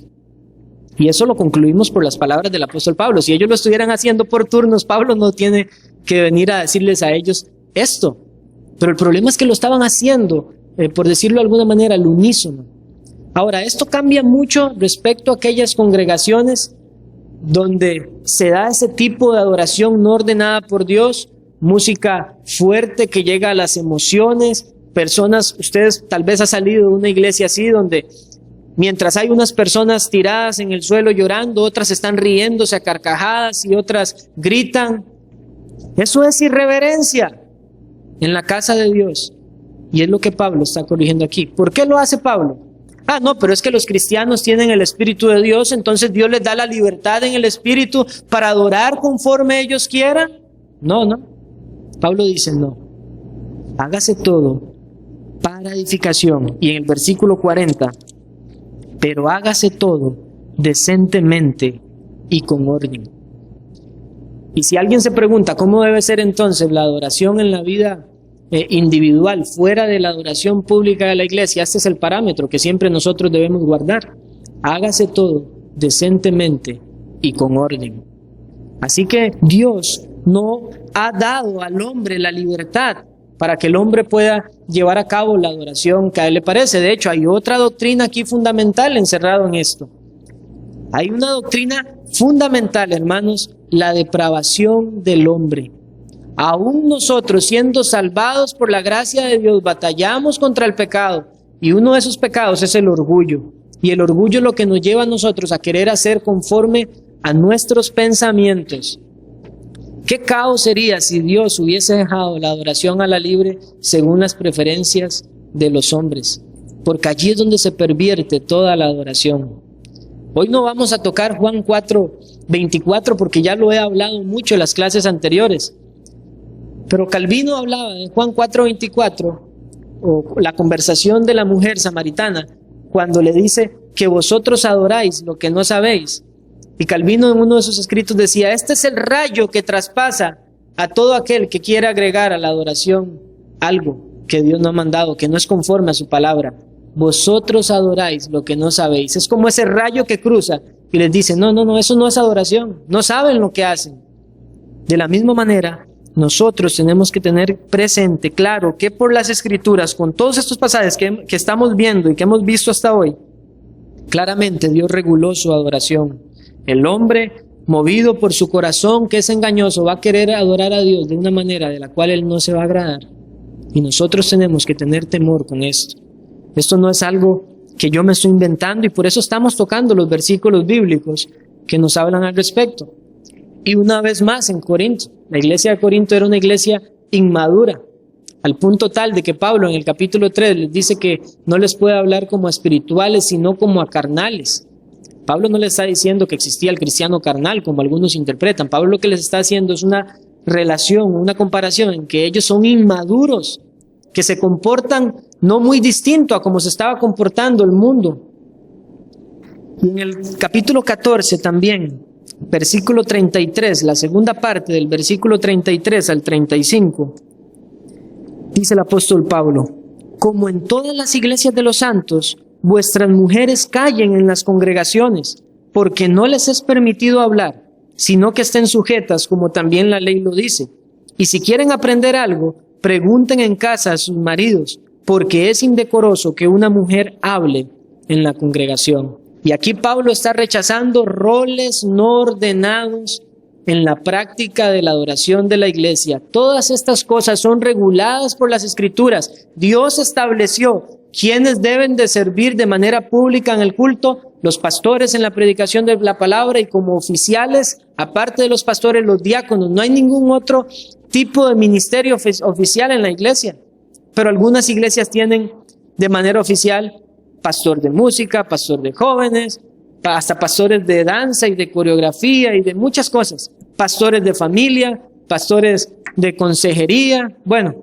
Y eso lo concluimos por las palabras del apóstol Pablo. Si ellos lo estuvieran haciendo por turnos, Pablo no tiene que venir a decirles a ellos esto. Pero el problema es que lo estaban haciendo, por decirlo de alguna manera, al unísono. Ahora, esto cambia mucho respecto a aquellas congregaciones donde se da ese tipo de adoración no ordenada por Dios, música fuerte que llega a las emociones, personas, ustedes tal vez ha salido de una iglesia así donde mientras hay unas personas tiradas en el suelo llorando, otras están riéndose a carcajadas y otras gritan. Eso es irreverencia en la casa de Dios. Y es lo que Pablo está corrigiendo aquí. ¿Por qué lo hace Pablo? No, pero es que los cristianos tienen el Espíritu de Dios, entonces Dios les da la libertad en el Espíritu para adorar conforme ellos quieran. No. Pablo dice no. Hágase todo para edificación. Y en el versículo 40, pero hágase todo decentemente y con orden. Y si alguien se pregunta cómo debe ser entonces la adoración en la vida individual, fuera de la adoración pública de la iglesia, este es el parámetro que siempre nosotros debemos guardar. Hágase todo decentemente y con orden. Así que Dios no ha dado al hombre la libertad para que el hombre pueda llevar a cabo la adoración que a él le parece. De hecho, hay otra doctrina aquí fundamental encerrado en esto. Hay una doctrina fundamental, hermanos, la depravación del hombre. Aún nosotros, siendo salvados por la gracia de Dios, batallamos contra el pecado, y uno de esos pecados es el orgullo. Y el orgullo es lo que nos lleva a nosotros a querer hacer conforme a nuestros pensamientos. ¿Qué caos sería si Dios hubiese dejado la adoración a la libre según las preferencias de los hombres? Porque allí es donde se pervierte toda la adoración. Hoy no vamos a tocar Juan 4:24 porque ya lo he hablado mucho en las clases anteriores. Pero Calvino hablaba de Juan 4:24, o la conversación de la mujer samaritana, cuando le dice que vosotros adoráis lo que no sabéis. Y Calvino en uno de sus escritos decía, este es el rayo que traspasa a todo aquel que quiera agregar a la adoración algo que Dios no ha mandado, que no es conforme a su palabra. Vosotros adoráis lo que no sabéis. Es como ese rayo que cruza y les dice, no, eso no es adoración. No saben lo que hacen. De la misma manera, nosotros tenemos que tener presente, claro, que por las Escrituras, con todos estos pasajes que estamos viendo y que hemos visto hasta hoy, claramente Dios reguló su adoración. El hombre, movido por su corazón que es engañoso, va a querer adorar a Dios de una manera de la cual Él no se va a agradar. Y nosotros tenemos que tener temor con esto. Esto no es algo que yo me estoy inventando y por eso estamos tocando los versículos bíblicos que nos hablan al respecto. Y una vez más en Corinto, la iglesia de Corinto era una iglesia inmadura, al punto tal de que Pablo en el capítulo 3 les dice que no les puede hablar como a espirituales, sino como a carnales. Pablo no les está diciendo que existía el cristiano carnal, como algunos interpretan. Pablo lo que les está haciendo es una relación, una comparación en que ellos son inmaduros, que se comportan no muy distinto a como se estaba comportando el mundo. Y en el capítulo 14 también, versículo 33, la segunda parte del versículo 33 al 35, dice el apóstol Pablo, como en todas las iglesias de los santos, vuestras mujeres callen en las congregaciones, porque no les es permitido hablar, sino que estén sujetas como también la ley lo dice. Y si quieren aprender algo, pregunten en casa a sus maridos, porque es indecoroso que una mujer hable en la congregación. Y aquí Pablo está rechazando roles no ordenados en la práctica de la adoración de la iglesia. Todas estas cosas son reguladas por las Escrituras. Dios estableció quiénes deben de servir de manera pública en el culto, los pastores en la predicación de la palabra y como oficiales, aparte de los pastores, los diáconos. No hay ningún otro tipo de ministerio oficial en la iglesia, pero algunas iglesias tienen de manera oficial pastor de música, pastor de jóvenes, hasta pastores de danza y de coreografía y de muchas cosas, pastores de familia, pastores de consejería. Bueno,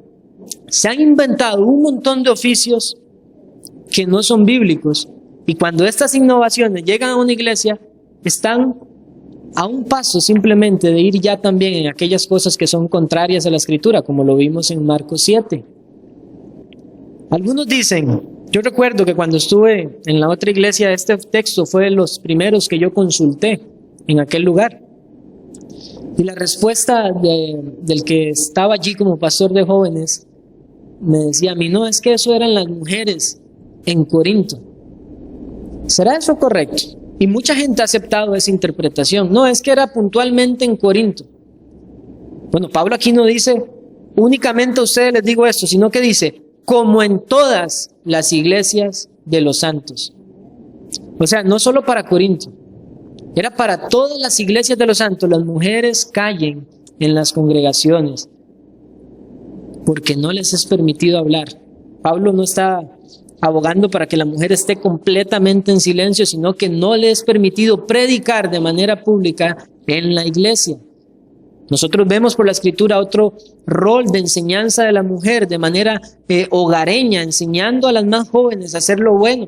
se han inventado un montón de oficios que no son bíblicos, y cuando estas innovaciones llegan a una iglesia, están a un paso simplemente de ir ya también en aquellas cosas que son contrarias a la Escritura, como lo vimos en Marcos 7. Algunos dicen, yo recuerdo que cuando estuve en la otra iglesia, este texto fue de los primeros que yo consulté en aquel lugar. Y la respuesta del que estaba allí como pastor de jóvenes me decía a mí, no, es que eso eran las mujeres en Corinto. ¿Será eso correcto? Y mucha gente ha aceptado esa interpretación. No, es que era puntualmente en Corinto. Bueno, Pablo aquí no dice únicamente a ustedes les digo esto, sino que dice, como en todas las iglesias de los santos. O sea, no solo para Corinto, era para todas las iglesias de los santos. Las mujeres callen en las congregaciones, porque no les es permitido hablar. Pablo no está abogando para que la mujer esté completamente en silencio, sino que no le es permitido predicar de manera pública en la iglesia. Nosotros vemos por la Escritura otro rol de enseñanza de la mujer de manera hogareña, enseñando a las más jóvenes a hacer lo bueno.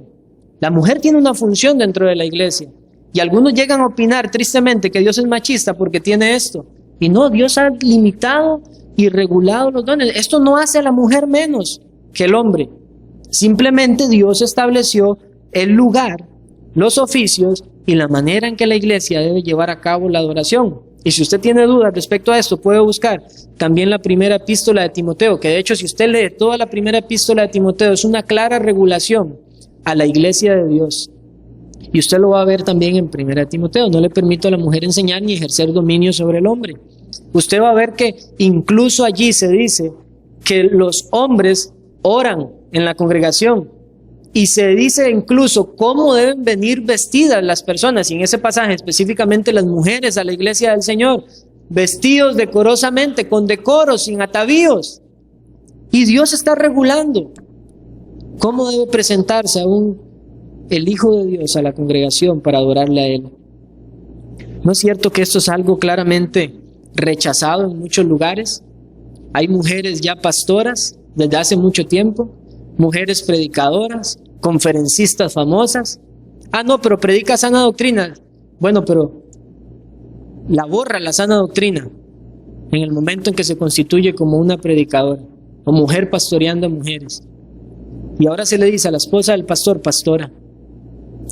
La mujer tiene una función dentro de la iglesia. Y algunos llegan a opinar tristemente que Dios es machista porque tiene esto. Y no, Dios ha limitado y regulado los dones. Esto no hace a la mujer menos que el hombre. Simplemente Dios estableció el lugar, los oficios y la manera en que la iglesia debe llevar a cabo la adoración. Y si usted tiene dudas respecto a esto, puede buscar también la primera epístola de Timoteo, que de hecho si usted lee toda la primera epístola de Timoteo, es una clara regulación a la iglesia de Dios. Y usted lo va a ver también en primera de Timoteo. No le permito a la mujer enseñar ni ejercer dominio sobre el hombre. Usted va a ver que incluso allí se dice que los hombres oran en la congregación. Y se dice incluso cómo deben venir vestidas las personas, y en ese pasaje específicamente las mujeres a la iglesia del Señor, vestidos decorosamente, con decoro, sin atavíos. Y Dios está regulando cómo debe presentarse el Hijo de Dios a la congregación para adorarle a Él. ¿No es cierto que esto es algo claramente rechazado en muchos lugares? Hay mujeres ya pastoras desde hace mucho tiempo, mujeres predicadoras, conferencistas famosas. No, pero predica sana doctrina. Bueno, pero la borra la sana doctrina en el momento en que se constituye como una predicadora o mujer pastoreando a mujeres. Y ahora se le dice a la esposa del pastor, pastora.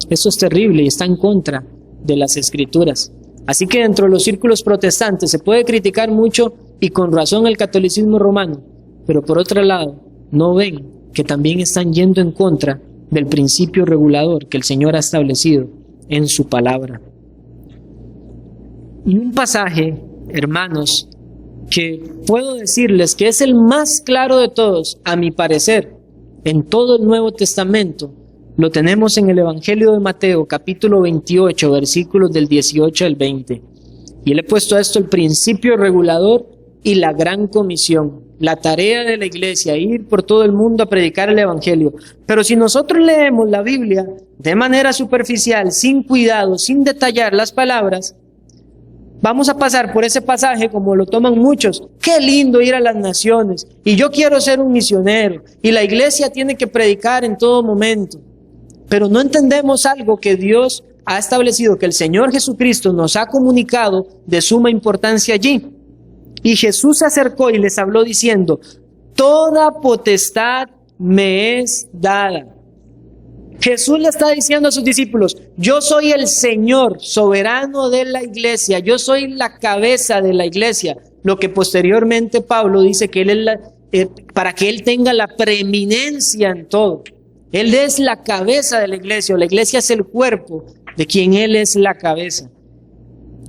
Esto es terrible y está en contra de las Escrituras. Así que dentro de los círculos protestantes se puede criticar mucho y con razón el catolicismo romano, pero por otro lado, no ven que también están yendo en contra del principio regulador que el Señor ha establecido en su palabra. Y un pasaje, hermanos, que puedo decirles que es el más claro de todos, a mi parecer, en todo el Nuevo Testamento, lo tenemos en el Evangelio de Mateo, capítulo 28, versículos del 18 al 20. Y le he puesto a esto el principio regulador y la gran comisión, la tarea de la iglesia, ir por todo el mundo a predicar el Evangelio. Pero si nosotros leemos la Biblia de manera superficial, sin cuidado, sin detallar las palabras, vamos a pasar por ese pasaje como lo toman muchos. Qué lindo ir a las naciones, y yo quiero ser un misionero, y la iglesia tiene que predicar en todo momento. Pero no entendemos algo que Dios ha establecido, que el Señor Jesucristo nos ha comunicado de suma importancia allí. Y Jesús se acercó y les habló diciendo, toda potestad me es dada. Jesús le está diciendo a sus discípulos, yo soy el Señor soberano de la iglesia, yo soy la cabeza de la iglesia. Lo que posteriormente Pablo dice que Él es para que Él tenga la preeminencia en todo. Él es la cabeza de la iglesia es el cuerpo de quien Él es la cabeza.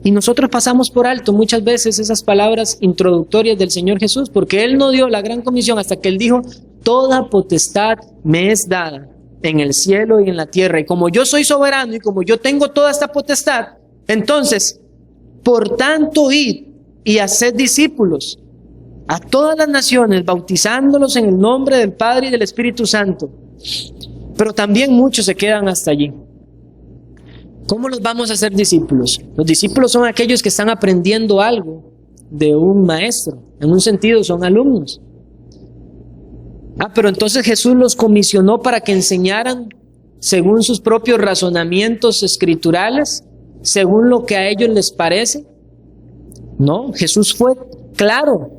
Y nosotros pasamos por alto muchas veces esas palabras introductorias del Señor Jesús, porque Él no dio la gran comisión hasta que Él dijo, toda potestad me es dada en el cielo y en la tierra. Y como yo soy soberano y como yo tengo toda esta potestad, entonces, por tanto, id y haced discípulos a todas las naciones, bautizándolos en el nombre del Padre y del Espíritu Santo. Pero también muchos se quedan hasta allí. ¿Cómo los vamos a hacer discípulos? Los discípulos son aquellos que están aprendiendo algo de un maestro. En un sentido son alumnos. Pero entonces Jesús los comisionó para que enseñaran según sus propios razonamientos escriturales, según lo que a ellos les parece. No, Jesús fue claro.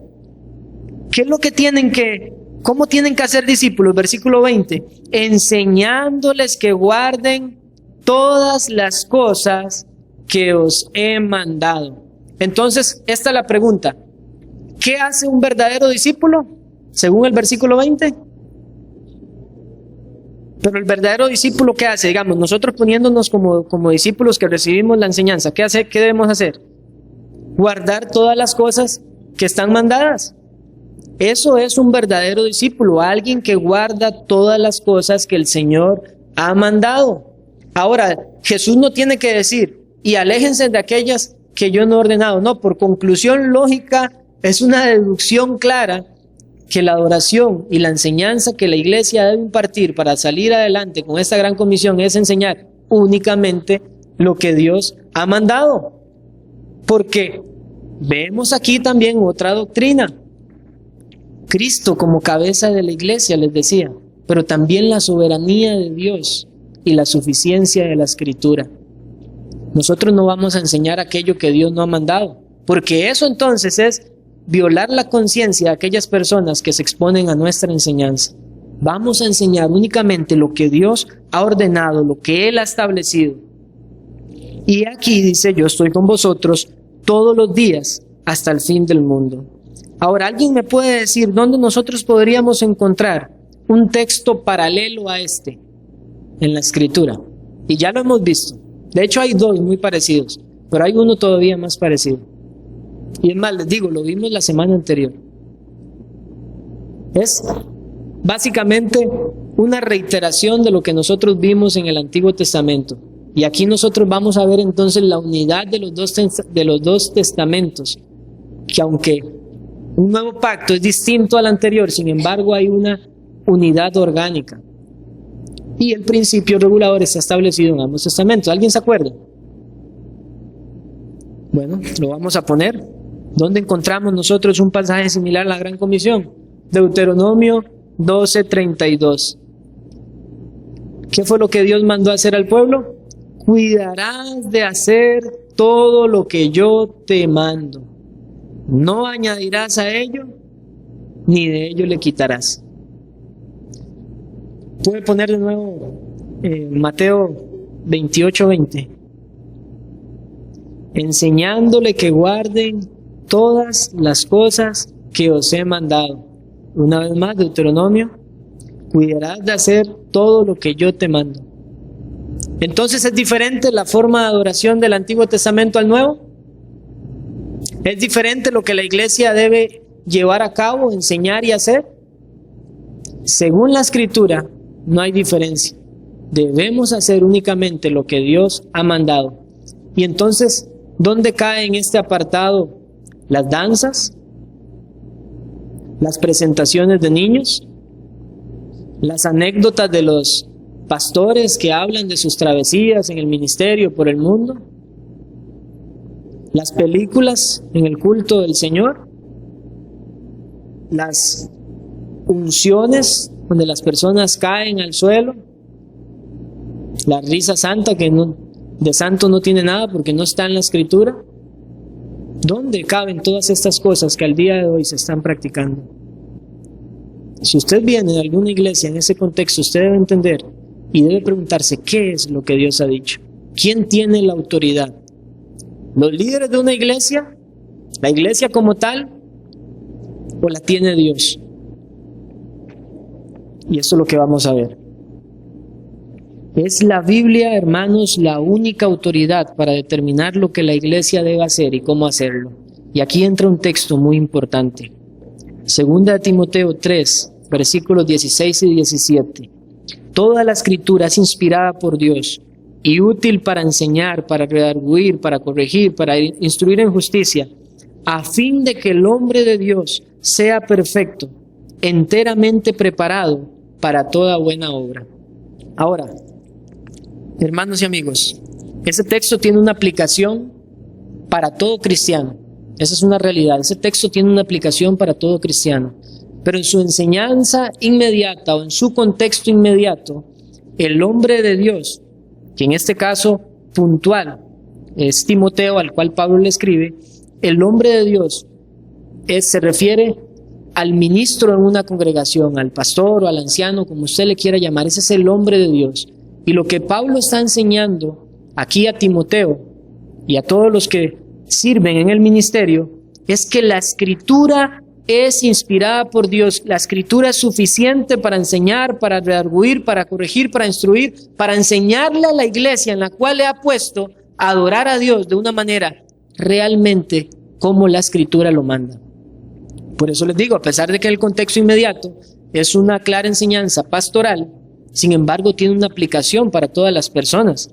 ¿Qué es lo que cómo tienen que hacer discípulos? Versículo 20, enseñándoles que guarden todas las cosas que os he mandado. Entonces, esta es la pregunta. ¿Qué hace un verdadero discípulo? Según el versículo 20. Pero el verdadero discípulo, ¿qué hace? Digamos, nosotros poniéndonos como discípulos que recibimos la enseñanza, ¿qué debemos hacer? Guardar todas las cosas que están mandadas. Eso es un verdadero discípulo, alguien que guarda todas las cosas que el Señor ha mandado. Ahora, Jesús no tiene que decir, y aléjense de aquellas que yo no he ordenado. No, por conclusión lógica, es una deducción clara que la adoración y la enseñanza que la iglesia debe impartir para salir adelante con esta gran comisión es enseñar únicamente lo que Dios ha mandado. Porque vemos aquí también otra doctrina. Cristo como cabeza de la iglesia, les decía, pero también la soberanía de Dios y la suficiencia de la Escritura. Nosotros no vamos a enseñar aquello que Dios no ha mandado, porque eso entonces es violar la conciencia de aquellas personas que se exponen a nuestra enseñanza. Vamos a enseñar únicamente lo que Dios ha ordenado, lo que Él ha establecido. Y aquí dice, yo estoy con vosotros todos los días hasta el fin del mundo. Ahora, ¿alguien me puede decir dónde nosotros podríamos encontrar un texto paralelo a este en la Escritura? Y ya lo hemos visto. De hecho, hay dos muy parecidos, pero hay uno todavía más parecido. Y es más, les digo, lo vimos la semana anterior. Es básicamente una reiteración de lo que nosotros vimos en el Antiguo Testamento. Y aquí nosotros vamos a ver entonces la unidad de los dos testamentos, que aunque un nuevo pacto es distinto al anterior, sin embargo hay una unidad orgánica. Y el principio regulador está establecido en ambos testamentos. ¿Alguien se acuerda? Bueno, lo vamos a poner. ¿Dónde encontramos nosotros un pasaje similar a la Gran Comisión? Deuteronomio 12:32. ¿Qué fue lo que Dios mandó a hacer al pueblo? Cuidarás de hacer todo lo que yo te mando. No añadirás a ello, ni de ello le quitarás. ¿Puede poner de nuevo Mateo 28:20? Enseñándole que guarden todas las cosas que os he mandado. Una vez más, Deuteronomio, cuidarás de hacer todo lo que yo te mando. Entonces, ¿es diferente la forma de adoración del Antiguo Testamento al Nuevo? ¿Es diferente lo que la iglesia debe llevar a cabo, enseñar y hacer? Según la Escritura, no hay diferencia. Debemos hacer únicamente lo que Dios ha mandado. Y entonces, ¿dónde cae en este apartado las danzas? ¿Las presentaciones de niños? ¿Las anécdotas de los pastores que hablan de sus travesías en el ministerio por el mundo? ¿Las películas en el culto del Señor? ¿Las unciones donde las personas caen al suelo? ¿La risa santa que de santo no tiene nada porque no está en la Escritura? ¿Dónde caben todas estas cosas que al día de hoy se están practicando? Si usted viene de alguna iglesia en ese contexto, usted debe entender y debe preguntarse qué es lo que Dios ha dicho. ¿Quién tiene la autoridad? ¿Los líderes de una iglesia? ¿La iglesia como tal? ¿O la tiene Dios? Y eso es lo que vamos a ver. Es la Biblia, hermanos, la única autoridad para determinar lo que la iglesia debe hacer y cómo hacerlo. Y aquí entra un texto muy importante. Segunda de Timoteo 3, versículos 16 y 17. Toda la Escritura es inspirada por Dios y útil para enseñar, para redarguir, para corregir, para instruir en justicia, a fin de que el hombre de Dios sea perfecto, enteramente preparado para toda buena obra. Ahora, hermanos y amigos, ese texto tiene una aplicación para todo cristiano. Esa es una realidad. Ese texto tiene una aplicación para todo cristiano. Pero en su enseñanza inmediata o en su contexto inmediato, el hombre de Dios, que en este caso puntual es Timoteo, al cual Pablo le escribe, el hombre de Dios se refiere al ministro en una congregación, al pastor o al anciano, como usted le quiera llamar. Ese es el hombre de Dios. Y lo que Pablo está enseñando aquí a Timoteo y a todos los que sirven en el ministerio es que la Escritura es inspirada por Dios. La Escritura es suficiente para enseñar, para redarguir, para corregir, para instruir, para enseñarle a la iglesia en la cual le ha puesto a adorar a Dios de una manera realmente como la Escritura lo manda. Por eso les digo, a pesar de que el contexto inmediato es una clara enseñanza pastoral, sin embargo tiene una aplicación para todas las personas.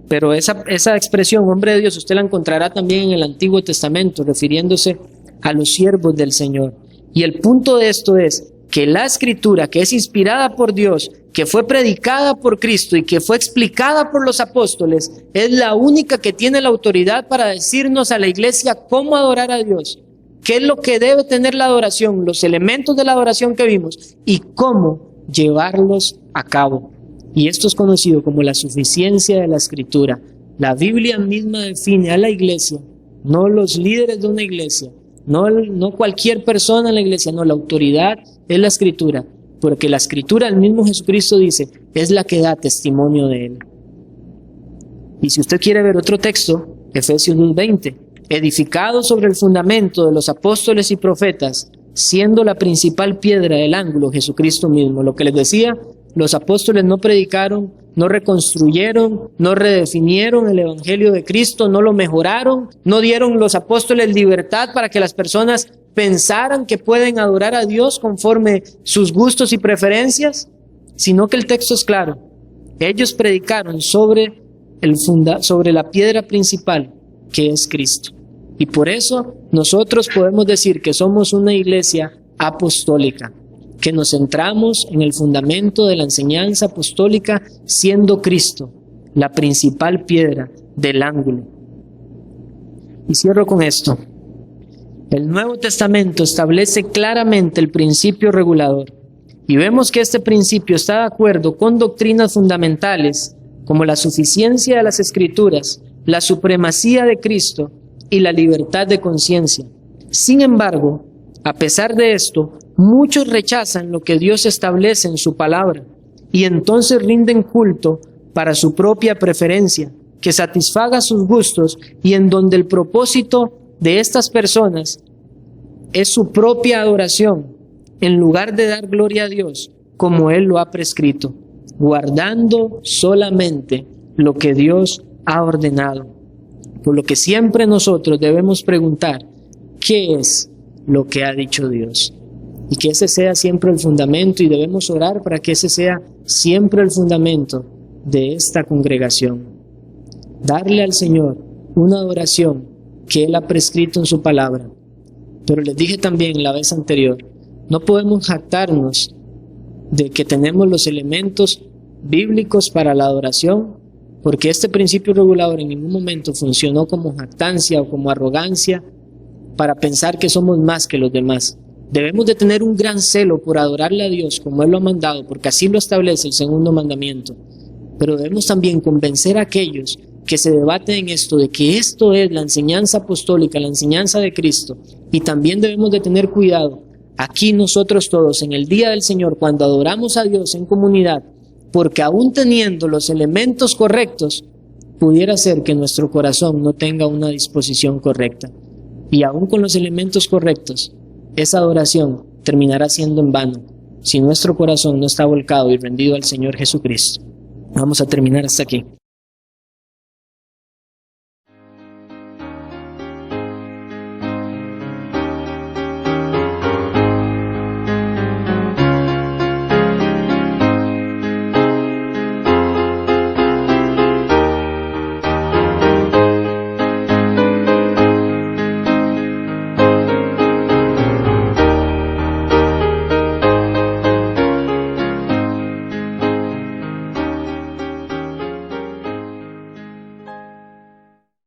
Pero esa expresión, hombre de Dios, usted la encontrará también en el Antiguo Testamento, refiriéndose a los siervos del Señor. Y el punto de esto es que la Escritura, que es inspirada por Dios, que fue predicada por Cristo y que fue explicada por los apóstoles, es la única que tiene la autoridad para decirnos a la iglesia cómo adorar a Dios, qué es lo que debe tener la adoración, los elementos de la adoración que vimos y cómo llevarlos a cabo. Y esto es conocido como la suficiencia de la Escritura. La Biblia misma define a la iglesia, no los líderes de una iglesia, no cualquier persona en la iglesia, no, la autoridad es la Escritura, porque la Escritura, el mismo Jesucristo dice, es la que da testimonio de Él. Y si usted quiere ver otro texto, Efesios 2:20, edificado sobre el fundamento de los apóstoles y profetas, siendo la principal piedra del ángulo Jesucristo mismo. Lo que les decía, los apóstoles no predicaron, no reconstruyeron, no redefinieron el evangelio de Cristo, no lo mejoraron, no dieron los apóstoles libertad para que las personas pensaran que pueden adorar a Dios conforme sus gustos y preferencias, sino que el texto es claro. Ellos predicaron sobre la piedra principal, que es Cristo. Y por eso nosotros podemos decir que somos una iglesia apostólica, que nos centramos en el fundamento de la enseñanza apostólica, siendo Cristo la principal piedra del ángulo. Y cierro con esto. El Nuevo Testamento establece claramente el principio regulador, y vemos que este principio está de acuerdo con doctrinas fundamentales como la suficiencia de las Escrituras, la supremacía de Cristo y la libertad de conciencia. Sin embargo, a pesar de esto, muchos rechazan lo que Dios establece en su palabra y entonces rinden culto para su propia preferencia, que satisfaga sus gustos y en donde el propósito de estas personas es su propia adoración, en lugar de dar gloria a Dios como Él lo ha prescrito, guardando solamente lo que Dios ha ordenado. Por lo que siempre nosotros debemos preguntar, ¿qué es lo que ha dicho Dios? Y que ese sea siempre el fundamento, y debemos orar para que ese sea siempre el fundamento de esta congregación. Darle al Señor una adoración que Él ha prescrito en su palabra. Pero les dije también la vez anterior, no podemos jactarnos de que tenemos los elementos bíblicos para la adoración, porque este principio regulador en ningún momento funcionó como jactancia o como arrogancia para pensar que somos más que los demás. Debemos de tener un gran celo por adorarle a Dios como Él lo ha mandado, porque así lo establece el segundo mandamiento. Pero debemos también convencer a aquellos que se debaten en esto, de que esto es la enseñanza apostólica, la enseñanza de Cristo. Y también debemos de tener cuidado, aquí nosotros todos, en el día del Señor, cuando adoramos a Dios en comunidad, porque aún teniendo los elementos correctos, pudiera ser que nuestro corazón no tenga una disposición correcta. Y aún con los elementos correctos, esa adoración terminará siendo en vano, si nuestro corazón no está volcado y rendido al Señor Jesucristo. Vamos a terminar hasta aquí.